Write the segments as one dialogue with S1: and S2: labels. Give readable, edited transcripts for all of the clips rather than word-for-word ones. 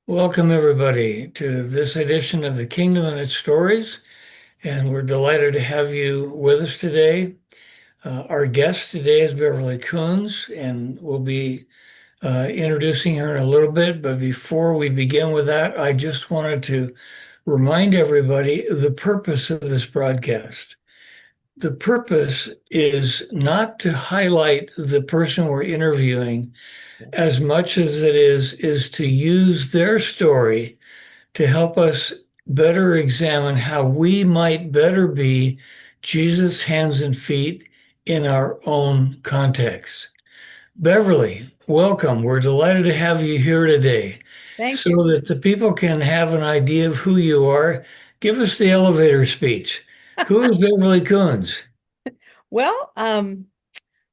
S1: Welcome, everybody, to this edition of The Kingdom and Its Stories. And we're delighted to have you with us today. Our guest today is Beverly Coons, and we'll be introducing her in a little bit. But before we begin with that, I just wanted to remind everybody the purpose of this broadcast. The purpose is not to highlight the person we're interviewing as much as it is to use their story to help us better examine how we might better be Jesus' hands and feet in our own context. Beverly, welcome. We're delighted to have you here today.
S2: Thank you.
S1: So that the people can have an idea of who you are, give us the elevator speech. Who is Beverly Coons?
S2: Well,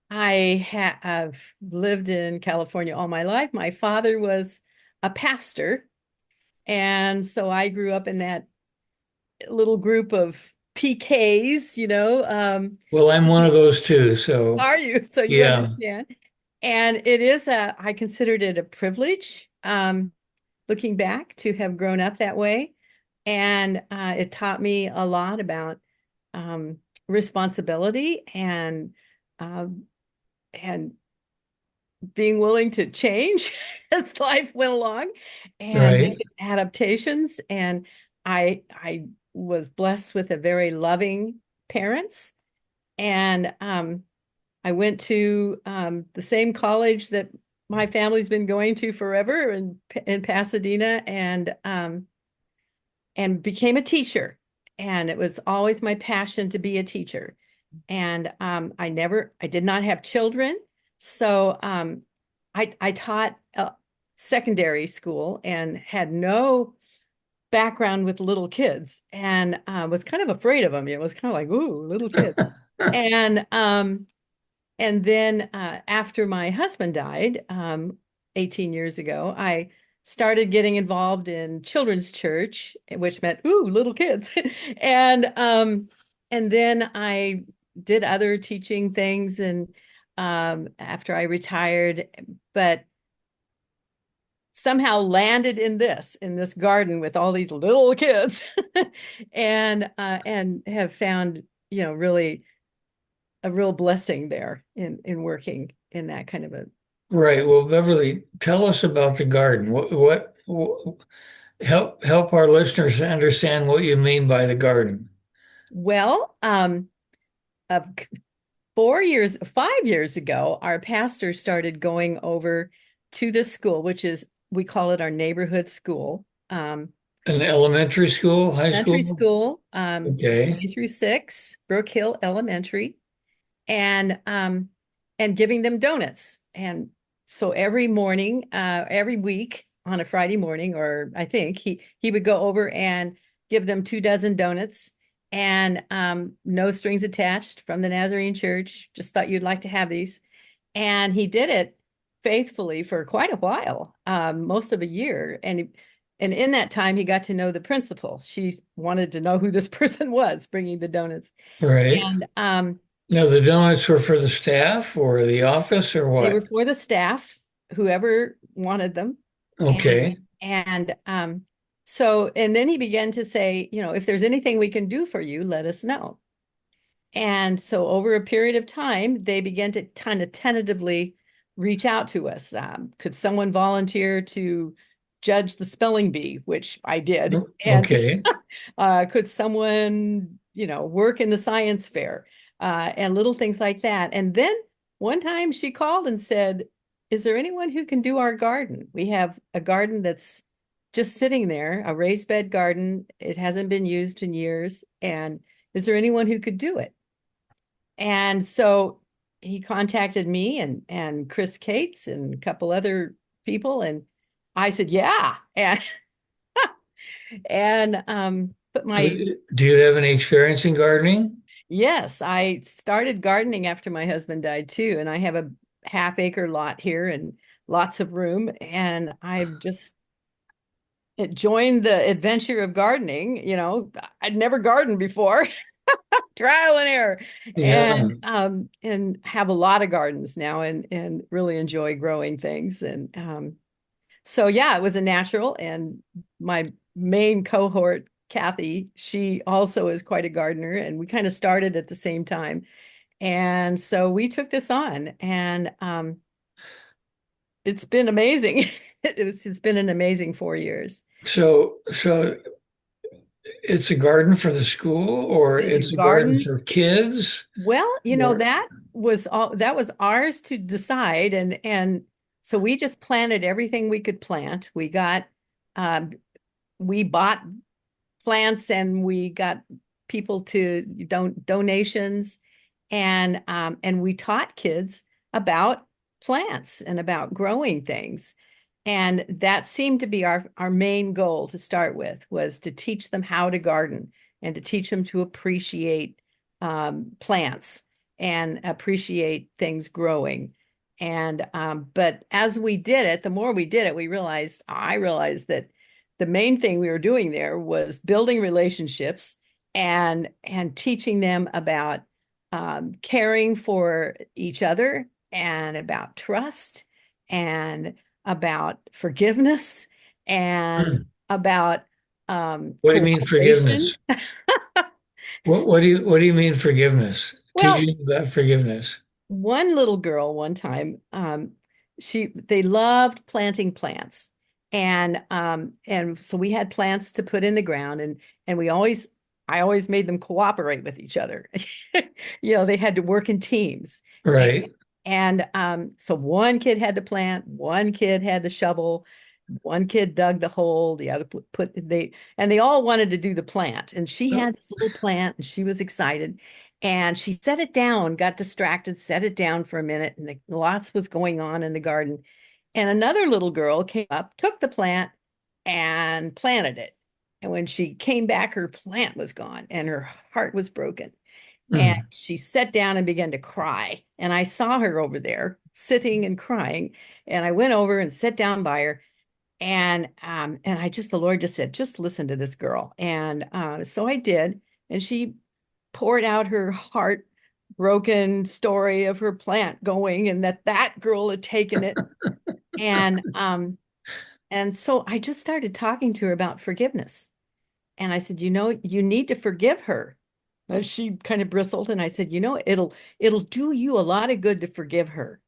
S2: have lived in California all my life. My father was a pastor, and so I grew up in that little group of PKs,
S1: Well, I'm one of those too, so
S2: are you? So you
S1: yeah,
S2: understand. And I considered it a privilege, looking back to have grown up that way. And it taught me a lot about um, responsibility um, and being willing to change as life went along and
S1: right,
S2: make adaptations. And I was blessed with a very loving parents. And I went to the same college that my family's been going to forever in Pasadena and became a teacher. And it was always my passion to be a teacher. And I did not have children. So I taught secondary school and had no background with little kids and was kind of afraid of them. It was kind of like, ooh, little kids. And then after my husband died 18 years ago, I started getting involved in children's church, which meant, ooh, little kids. and and then I did other teaching things and after I retired, but somehow landed in this garden with all these little kids and have found, really a real blessing there in working in that kind of a
S1: right. Well, Beverly, tell us about the garden. Help our listeners understand what you mean by the garden.
S2: well of 5 years ago, our pastor started going over to this school, which is, we call it our neighborhood school,
S1: An elementary school, high
S2: elementary
S1: school?
S2: school,
S1: Okay.
S2: K through 6, Brook Hill Elementary, and and giving them donuts. And so every morning, every week on a Friday morning, or I think he would go over and give them 2 dozen donuts and no strings attached from the Nazarene Church. Just thought you'd like to have these. And he did it faithfully for quite a while, most of a year. And in that time, he got to know the principal. She wanted to know who this person was bringing the donuts.
S1: Right.
S2: And
S1: Now, the donuts were for the staff or the office or
S2: they were
S1: what?
S2: for the staff, whoever wanted them. And
S1: Okay.
S2: and then he began to say, if there's anything we can do for you, let us know. And so over a period of time, they began to kind of tentatively reach out to us. Could someone volunteer to judge the spelling bee, which I did, and
S1: Okay.
S2: could someone, work in the science fair, and little things like that. And then one time she called and said, is there anyone who can do our garden? We have a garden that's just sitting there, a raised bed garden. It hasn't been used in years. And is there anyone who could do it? And so he contacted me and Chris Cates and a couple other people. And I said, yeah. And put my
S1: Do you have any experience in gardening?
S2: Yes, I started gardening after my husband died too, and I have a half-acre lot here and lots of room, and I've just joined the adventure of gardening. I'd never gardened before, trial and error,
S1: Yeah.
S2: and have a lot of gardens now, and really enjoy growing things, and So yeah, it was a natural. And my main cohort, Kathy, she also is quite a gardener, and we kind of started at the same time. And so we took this on, and it's been amazing. It's been an amazing 4 years.
S1: So it's a garden for the school, or
S2: It is a
S1: it's a garden
S2: garden.
S1: for kids,
S2: Well,
S1: or
S2: that was ours to decide, and so we just planted everything we could plant. Um, we bought plants, and we got people to donations, and we taught kids about plants and about growing things. And that seemed to be our main goal to start with, was to teach them how to garden and to teach them to appreciate plants and appreciate things growing. And but as we did it, the more we did it, I realized that the main thing we were doing there was building relationships and teaching them about caring for each other, and about trust, and about forgiveness, and
S1: Hmm.
S2: about
S1: What do you mean
S2: cooperation.
S1: forgiveness? What do you mean forgiveness?
S2: Well,
S1: Teaching about forgiveness.
S2: one little girl one time, they loved planting plants. And so we had plants to put in the ground, and I always made them cooperate with each other. They had to work in teams. And,
S1: Right.
S2: so one kid had the plant, one kid had the shovel, one kid dug the hole, the other and they all wanted to do the plant. And she
S1: Oh,
S2: had this little plant, and she was excited. And she set it down, got distracted, set it down for a minute, and lots was going on in the garden. And another little girl came up, took the plant, and planted it. And when she came back, her plant was gone, and her heart was broken. And
S1: hmm.
S2: she sat down and began to cry. And I saw her over there sitting and crying. And I went over and sat down by her. And the Lord just said, just listen to this girl. And so I did. And she poured out her heartbroken story of her plant going, and that girl had taken it. And so I just started talking to her about forgiveness. And I said, you need to forgive her. And she kind of bristled, and I said, it'll do you a lot of good to forgive her.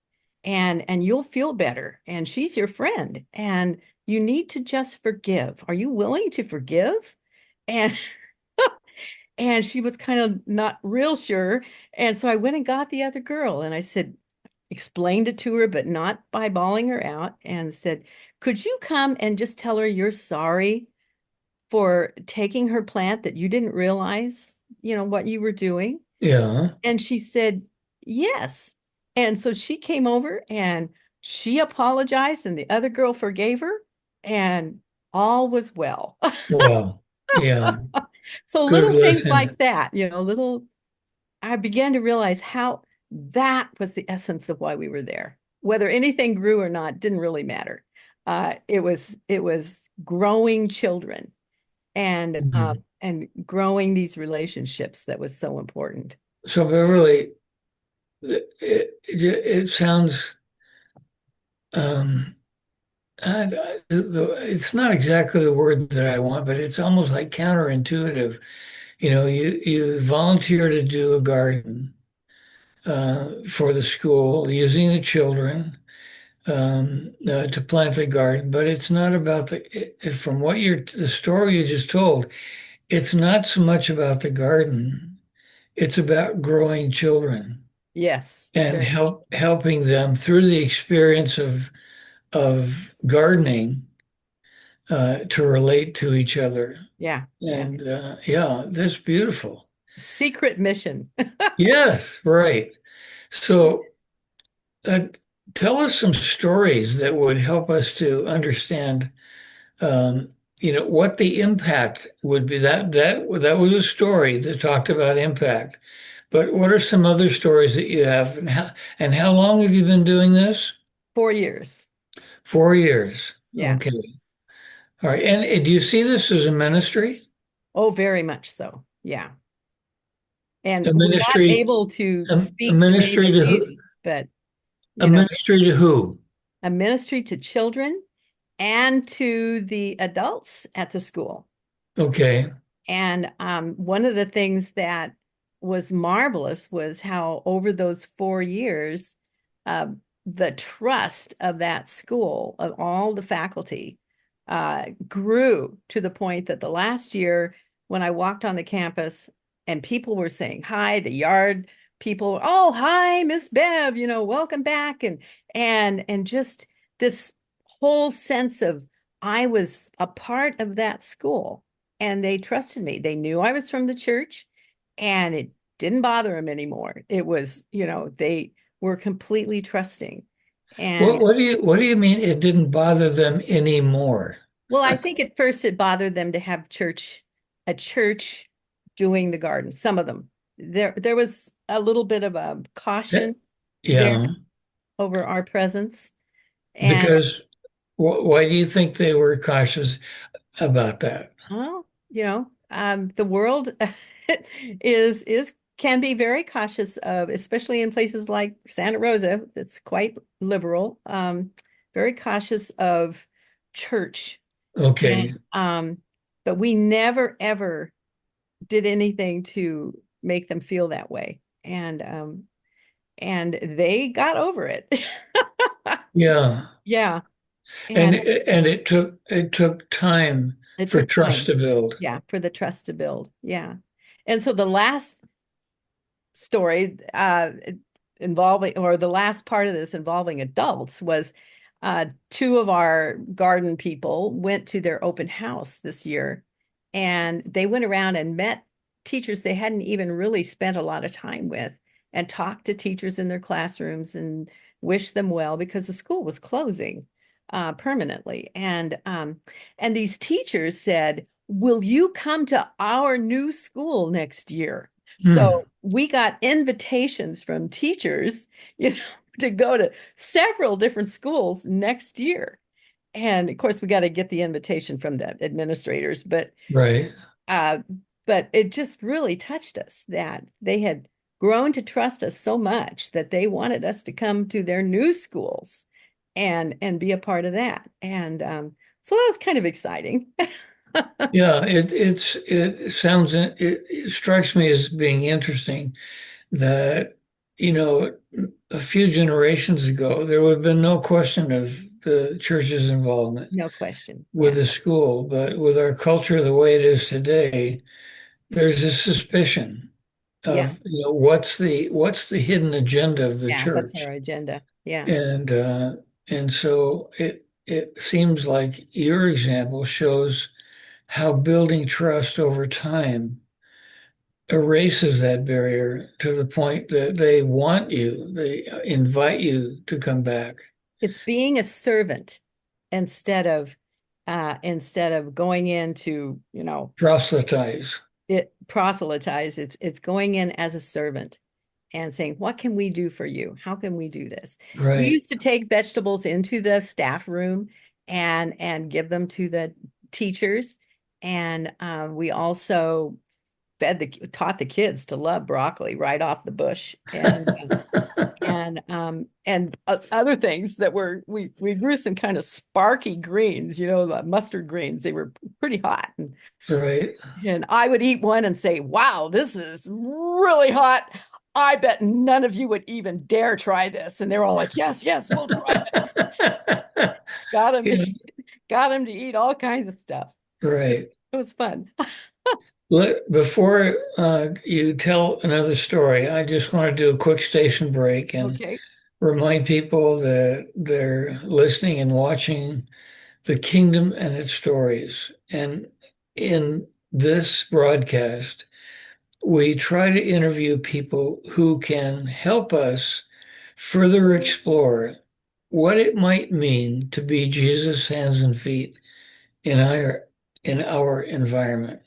S2: And you'll feel better. And she's your friend. And you need to just forgive. Are you willing to forgive? And and she was kind of not real sure. And so I went and got the other girl, and I said, explained it to her, but not by bawling her out, and said, could you come and just tell her you're sorry for taking her plant, that you didn't realize, what you were doing?
S1: Yeah.
S2: And she said, yes. And so she came over, and she apologized, and the other girl forgave her, and all was well.
S1: Wow. Yeah.
S2: So
S1: Good
S2: little things
S1: lesson.
S2: like that, I began to realize how that was the essence of why we were there. Whether anything grew or not didn't really matter. It was growing children, and
S1: Mhm.
S2: growing these relationships that was so important.
S1: So Beverly, it sounds um, it's not exactly the word that I want, but it's almost like counterintuitive. You volunteer to do a garden for the school using the children to plant the garden, but it's not about from the story you just told, it's not so much about the garden. It's about growing children
S2: Yes,
S1: and
S2: very much.
S1: helping them through the experience of gardening to relate to each other.
S2: Yeah, yeah.
S1: And yeah, that's beautiful.
S2: Secret mission.
S1: Yes, right. So uh, tell us some stories that would help us to understand, um, what the impact would be. That was a story that talked about impact. But what are some other stories that you have, and how long have you been doing this?
S2: 4 years.
S1: 4 years.
S2: Yeah.
S1: Okay. All right. And do you see this as a ministry?
S2: Oh, very much so. Yeah. And
S1: A
S2: we're not
S1: ministry,
S2: able to
S1: a
S2: speak the name
S1: ministry
S2: of
S1: to who?
S2: Jesus, but
S1: A
S2: you know,
S1: ministry to who?
S2: a ministry to children and to the adults at the school.
S1: Okay.
S2: And one of the things that was marvelous was how over those 4 years, uh, the trust of that school, of all the faculty, grew to the point that the last year, when I walked on the campus and people were saying hi, the yard people, oh, hi, Miss Bev, welcome back. And just this whole sense of I was a part of that school and they trusted me. They knew I was from the church and it didn't bother them anymore. It was, they were completely trusting. And
S1: What do you mean it didn't bother them anymore?
S2: well, I think at first it bothered them to have a church doing the garden. Some of them. There was a little bit of a
S1: Eh,
S2: caution there
S1: Yeah,
S2: over our presence. And
S1: because why do you think they were cautious about that?
S2: well, the world is can be very cautious of, especially in places like Santa Rosa, that's quite liberal, very cautious of church.
S1: Okay.
S2: And but we never ever did anything to make them feel that way. And they got over it.
S1: Yeah.
S2: Yeah.
S1: And
S2: And
S1: it took time
S2: it
S1: for
S2: took
S1: trust
S2: time.
S1: to build.
S2: Yeah, for the trust to build. Yeah. And so the last story involving, or the last part of this involving adults was two of our garden people went to their open house this year and they went around and met teachers they hadn't even really spent a lot of time with and talked to teachers in their classrooms and wished them well because the school was closing permanently. And these teachers said, will you come to our new school next year?
S1: Hmm.
S2: So we got invitations from teachers, to go to several different schools next year. And of course, we got to get the invitation from the administrators,
S1: Right.
S2: uh, but it just really touched us that they had grown to trust us so much that they wanted us to come to their new schools and be a part of that. And so that was kind of exciting.
S1: Yeah, it strikes me as being interesting that, you know, a few generations ago, there would have been no question of the church's involvement
S2: No question.
S1: with
S2: Yeah.
S1: the school. But with our culture the way it is today, there's a suspicion
S2: Yeah.
S1: of, what's the hidden agenda of the
S2: Yeah. What's our
S1: church.
S2: agenda? Yeah.
S1: And so it seems like your example shows how building trust over time erases that barrier to the point that they invite you to come back.
S2: It's being a servant instead of going into,
S1: Proselytize.
S2: it proselytize. It's going in as a servant and saying, what can we do for you? How can we do this? We
S1: Right.
S2: used to take vegetables into the staff room and give them to the teachers. And we also taught the kids to love broccoli right off the bush. And other things that we grew some kind of sparky greens, the mustard greens. They were pretty hot,
S1: Right.
S2: and I would eat one and say, "Wow, this is really hot. I bet none of you would even dare try this." And they're all like, "Yes, yes, we'll try it." Got them to
S1: Yeah,
S2: got them to eat all kinds of stuff. It,
S1: right.
S2: it was fun.
S1: Before you tell another story, I just want to do a quick station break and
S2: Okay.
S1: remind people that they're listening and watching The Kingdom and Its Stories. And in this broadcast, we try to interview people who can help us further explore what it might mean to be Jesus' hands and feet in our environment.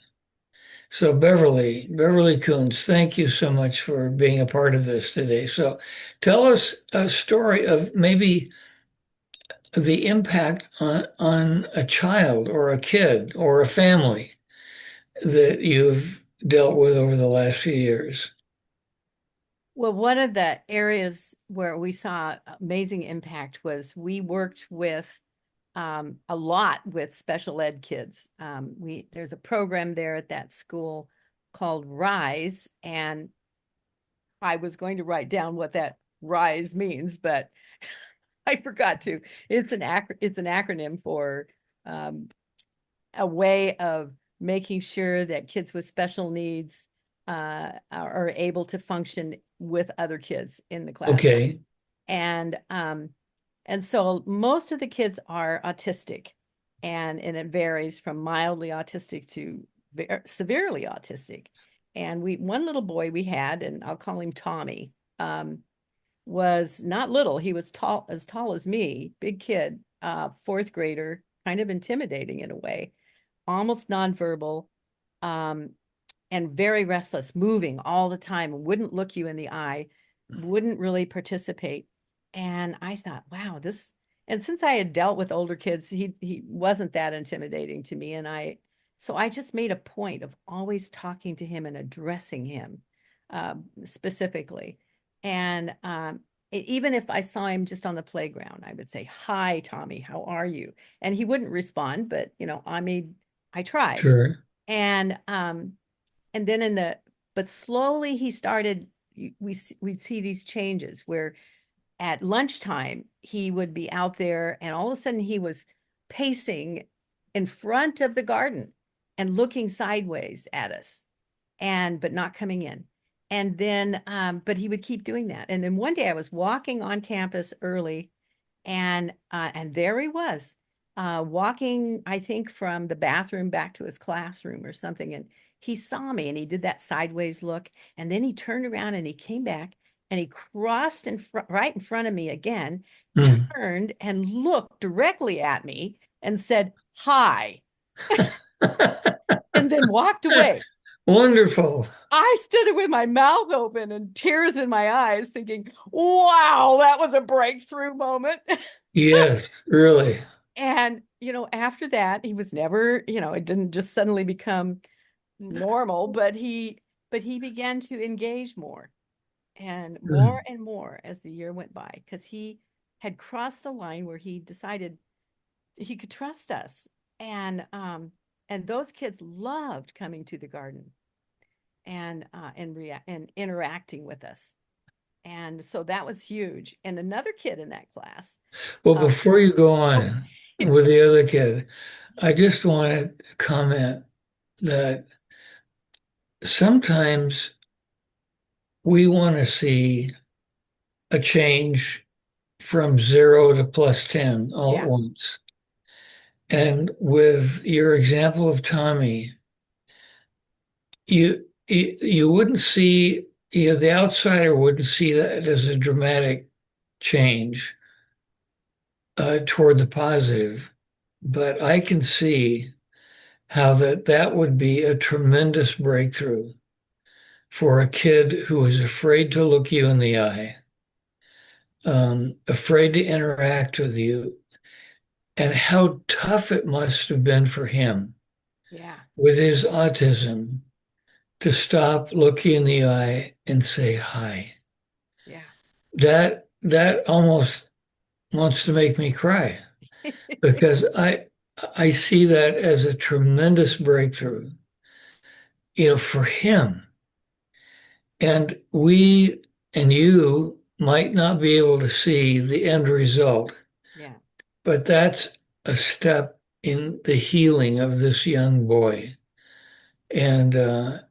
S1: So Beverly Coons, thank you so much for being a part of this today. So tell us a story of maybe the impact on a child or a kid or a family that you've dealt with over the last few years.
S2: Well, one of the areas where we saw amazing impact was we worked with a lot with special ed kids. There's a program there at that school called Rise, and I was going to write down what that Rise means, but I forgot to. It's an acronym for um, a way of making sure that kids with special needs are able to function with other kids in the classroom.
S1: Okay.
S2: And so most of the kids are autistic, and it varies from mildly autistic to severely autistic. And one little boy we had, and I'll call him Tommy, was not little. He was as tall as me, big kid, fourth grader, kind of intimidating in a way, almost nonverbal, um, and very restless, moving all the time, wouldn't look you in the eye, wouldn't really participate. And I thought, wow, and since I had dealt with older kids, he wasn't that intimidating to me. So I just made a point of always talking to him and addressing him specifically. And even if I saw him just on the playground, I would say, "Hi, Tommy, how are you?" And he wouldn't respond, but I tried.
S1: Sure.
S2: And then but slowly he started, we'd see these changes where at lunchtime he would be out there and all of a sudden he was pacing in front of the garden and looking sideways at us, but not coming in. And then but he would keep doing that. And then one day I was walking on campus early, and there he was, walking, I think, from the bathroom back to his classroom or something. And he saw me and he did that sideways look. And then he turned around and he came back and he crossed right in front of me again,
S1: Mm.
S2: turned and looked directly at me and said, "Hi," and then walked away.
S1: Wonderful.
S2: I stood there with my mouth open and tears in my eyes, thinking, wow, that was a breakthrough moment.
S1: Yes, really.
S2: And, after that, he was never, it didn't just suddenly become normal, but he began to engage more
S1: Mm.
S2: and more as the year went by, because he had crossed a line where he decided he could trust us. And those kids loved coming to the garden and interacting with us. And so that was huge. And another kid in that class,
S1: Well,
S2: uh,
S1: before you go
S2: oh,
S1: on with the other kid, I just want to comment that sometimes we want to see a change from 0 to plus 10 all at
S2: yeah,
S1: once. And with your example of Tommy, you wouldn't see, the outsider wouldn't see that as a dramatic change toward the positive, but I can see how that would be a tremendous breakthrough for a kid who is afraid to look you in the eye, afraid to interact with you, and how tough it must have been for him
S2: yeah,
S1: with his autism to stop, look you in the eye, and say hi.
S2: yeah.
S1: That almost wants to make me cry because I see that as a tremendous breakthrough, for him. And we and you might not be able to see the end result,
S2: Yeah,
S1: but that's a step in the healing of this young boy. And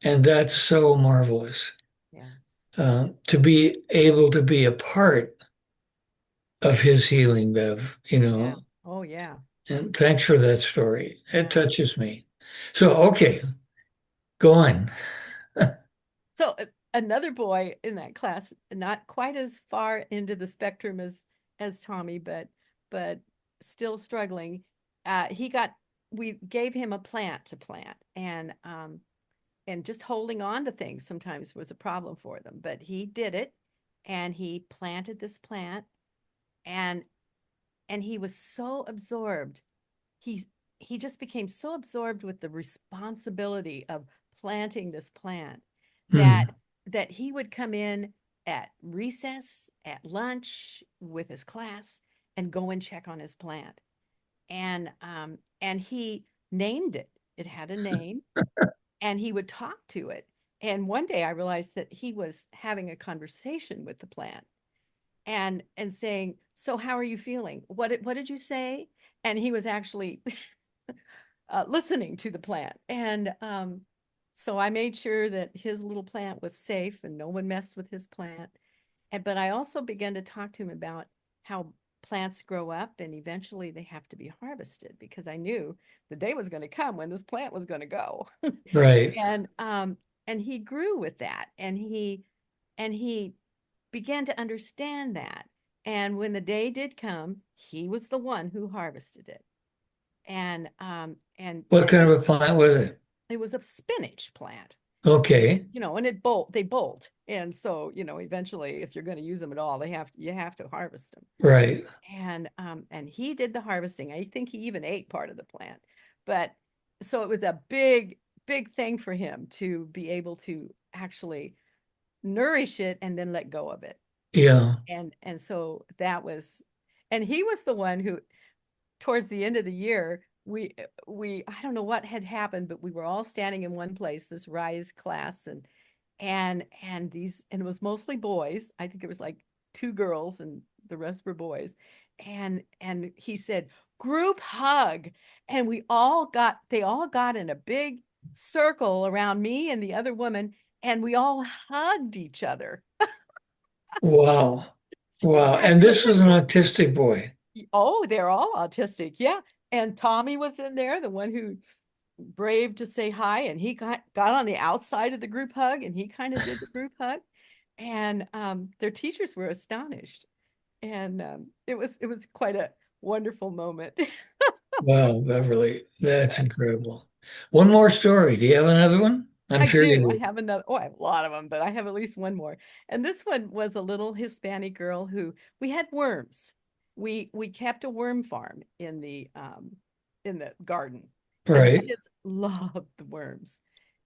S1: that's so marvelous
S2: yeah,
S1: to be able to be a part of his healing, Bev,
S2: yeah. Oh, yeah,
S1: and thanks for that story. It
S2: yeah.
S1: touches me. So, okay, go on.
S2: So another boy in that class, not quite as far into the spectrum as Tommy, but still struggling. He got We gave him a plant to plant, and just holding on to things sometimes was a problem for them. But he did it, and he planted this plant, and he was so absorbed. He's he just became so absorbed with the responsibility of planting this plant that
S1: Hmm.
S2: he would come in at recess, at lunch with his class, and go and check on his plant. and he named it. It had a name, and he would talk to it. And one day I realized that he was having a conversation with the plant and saying, "So how are you feeling? What did you say?" And he was actually listening to the plant. And so I made sure that his little plant was safe and no one messed with his plant. And but I also began to talk to him about how plants grow up and eventually they have to be harvested, because I knew the day was going to come when this plant was going to go.
S1: Right.
S2: and and he grew with that, and he began to understand that. And when the day did come, he was the one who harvested it. And
S1: What kind of a plant was it?
S2: it was a spinach plant.
S1: Okay.
S2: And they bolt. And so, eventually if you're going to use them at all, you have to harvest them.
S1: Right.
S2: And he did the harvesting. I think he even ate part of the plant. But so it was a big thing for him to be able to actually nourish it and then let go of it.
S1: Yeah.
S2: And so that was, and he was the one who, towards the end of the year, we I don't know what had happened, but we were all standing in one place, this rise class, and it was mostly boys. I think it was like two girls and the rest were boys. And he said, "Group hug." And they all got in a big circle around me and the other woman, and we all hugged each other.
S1: Wow. Wow.
S2: And
S1: And
S2: it
S1: this
S2: was,
S1: is an autistic boy.
S2: oh, they're all autistic. Yeah. And Tommy was in there, the one who brave to say hi, and he got on the outside of the group hug, and he kind of did the group hug. And their teachers were astonished. And it was quite a wonderful moment.
S1: Wow, Beverly. That's incredible. One more story. Do you have another one? I'm
S2: I
S1: sure you
S2: do. I
S1: do.
S2: have another. Oh, I have a lot of them, but I have at least one more. And this one was a little Hispanic girl who, we had worms. We kept a worm farm in the garden, and the
S1: Right.
S2: kids loved the worms.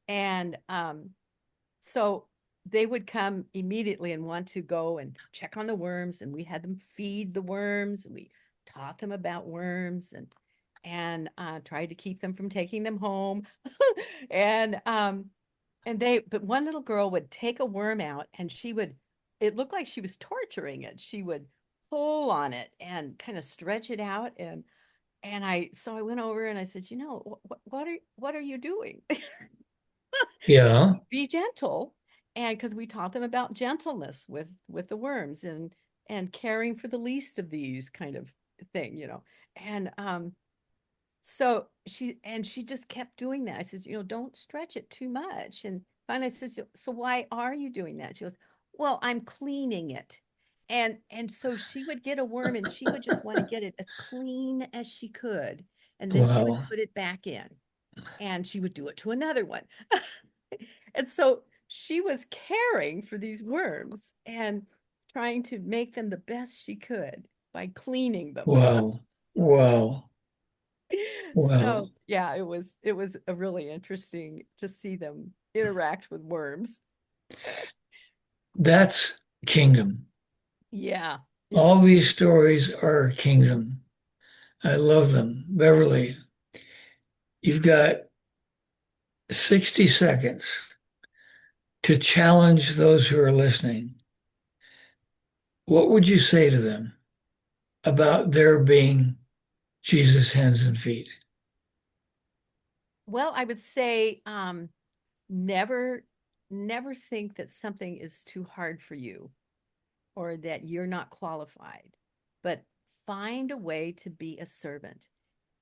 S2: And so they would come immediately and want to go and check on the worms, and we had them feed the worms, and we taught them about worms, and tried to keep them from taking them home. and but one little girl would take a worm out, and it looked like she was torturing it. She would pull on it and kind of stretch it out. And I went over and I said, what are you doing?
S1: Yeah.
S2: Be gentle. And because we taught them about gentleness with the worms, and caring for the least of these kind of thing. And she just kept doing that. I says, don't stretch it too much. And finally I says, so why are you doing that? She goes, well, I'm cleaning it. And so she would get a worm, and she would just want to get it as clean as she could. And then she would
S1: Wow.
S2: put it back in, and she would do it to another one. And so she was caring for these worms and trying to make them the best she could by cleaning them.
S1: Wow. Wow.
S2: So
S1: Wow.
S2: yeah, it was a really interesting to see them interact with worms.
S1: That's kingdom.
S2: Yeah, it's
S1: All these stories are kingdom. I love them. Beverly, you've got 60 seconds to challenge those who are listening. What would you say to them about their being Jesus' hands and feet?
S2: well, I would say never never think that something is too hard for you or that you're not qualified, but find a way to be a servant.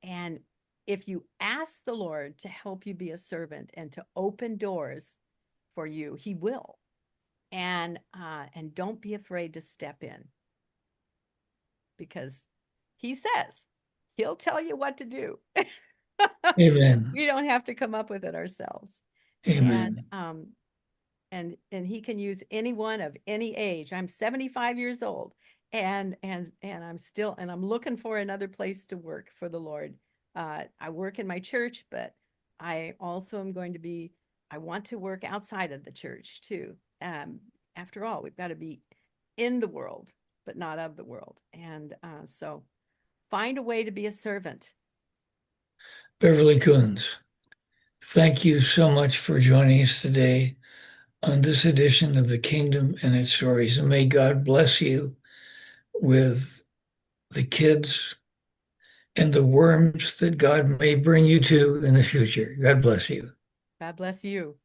S2: And if you ask the Lord to help you be a servant and to open doors for you, He will. And don't be afraid to step in, because He says He'll tell you what to do.
S1: Amen.
S2: We don't have to come up with it ourselves. And
S1: Amen.
S2: He can use anyone of any age. I'm 75 years old, and I'm looking for another place to work for the Lord. I work in my church, but I also am going to be I want to work outside of the church too. After all, we've got to be in the world but not of the world. And so find a way to be a servant.
S1: Beverly Coons, thank you so much for joining us today on this edition of The Kingdom and Its Stories. And may God bless you with the kids and the worms that God may bring you to in the future. God bless you.
S2: God bless you.